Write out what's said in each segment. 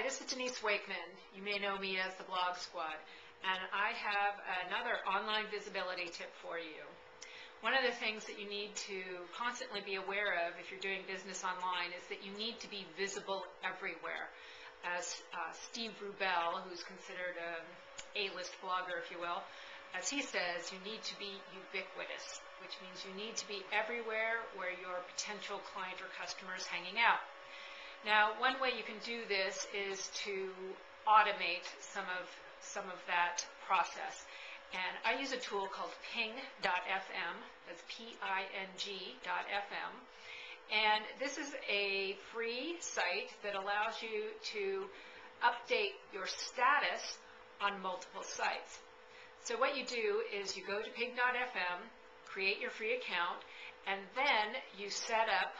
Hi, this is Denise Wakeman. You may know me as the Blog Squad, and I have another online visibility tip for you. One of the things that you need to constantly be aware of if you're doing business online is that you need to be visible everywhere. As Steve Rubel, who's considered an A-list blogger, if you will, as he says, you need to be ubiquitous, which means you need to be everywhere where your potential client or customer is hanging out. Now, one way you can do this is to automate some of that process. And I use a tool called Ping.fm, that's Ping.fm. And this is a free site that allows you to update your status on multiple sites. So what you do is you go to Ping.fm, create your free account, and then you set up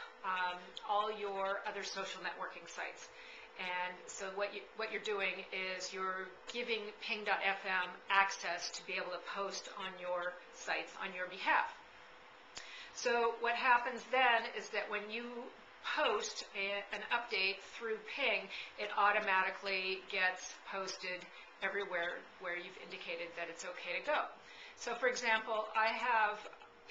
all your other social networking sites. And so what you're doing is you're giving Ping.fm access to be able to post on your sites on your behalf. So what happens then is that when you post an update through Ping, it automatically gets posted everywhere where you've indicated that it's okay to go. So for example, I have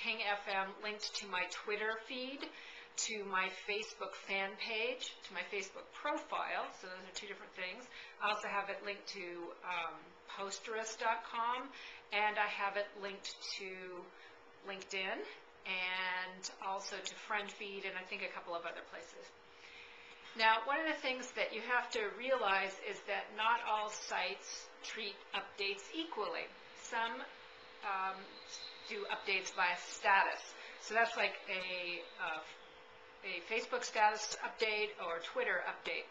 Pingfm linked to my Twitter feed, to my Facebook fan page, to my Facebook profile, so those are two different things. I also have it linked to posterous.com, and I have it linked to LinkedIn, and also to FriendFeed, and I think a couple of other places. Now, one of the things that you have to realize is that not all sites treat updates equally. Some do updates via status. So that's like a Facebook status update or Twitter update.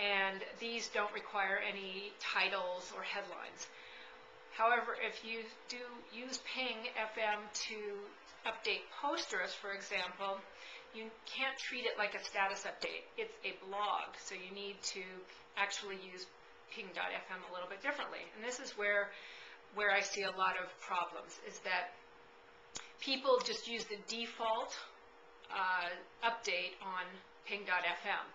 And these don't require any titles or headlines. However, if you do use Ping.fm to update Posterous, for example, you can't treat it like a status update. It's a blog, so you need to actually use Ping.fm a little bit differently. And this is where I see a lot of problems, is that people just use the default update on Ping.fm.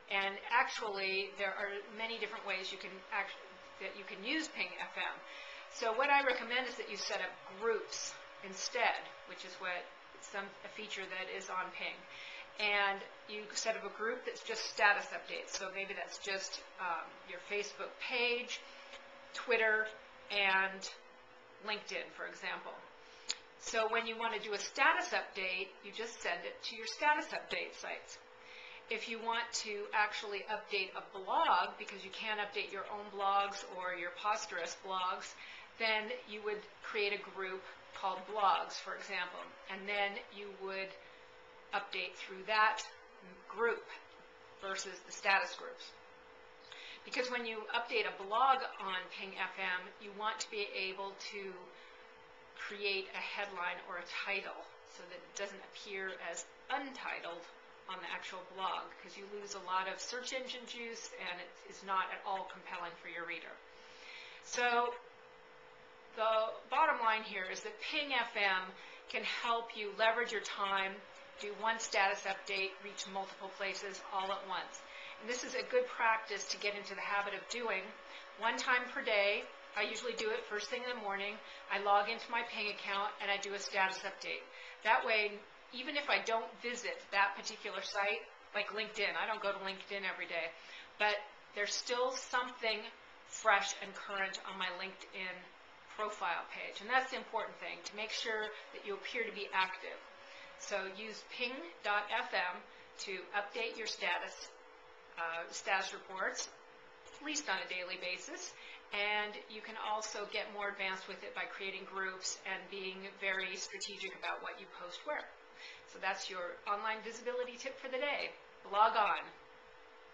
And actually, there are many different ways you can use Ping.fm. So what I recommend is that you set up groups instead, which is a feature that is on Ping. And you set up a group that's just status updates. So maybe that's just your Facebook page, Twitter, and LinkedIn, for example. So when you want to do a status update, you just send it to your status update sites. If you want to actually update a blog, because you can't update your own blogs or your Posterous blogs, then you would create a group called blogs, for example, and then you would update through that group versus the status groups. Because when you update a blog on Ping.fm, you want to be able to create a headline or a title so that it doesn't appear as untitled on the actual blog, because you lose a lot of search engine juice and it is not at all compelling for your reader. So the bottom line here is that Ping.fm can help you leverage your time, do one status update, reach multiple places all at once. And this is a good practice to get into the habit of doing one time per day. I usually do it first thing in the morning. I log into my Ping account and I do a status update. That way, even if I don't visit that particular site, like LinkedIn, I don't go to LinkedIn every day, but there's still something fresh and current on my LinkedIn profile page. And that's the important thing, to make sure that you appear to be active. So use Ping.fm to update your status reports, at least on a daily basis. And you can also get more advanced with it by creating groups and being very strategic about what you post where. So that's your online visibility tip for the day. Log on.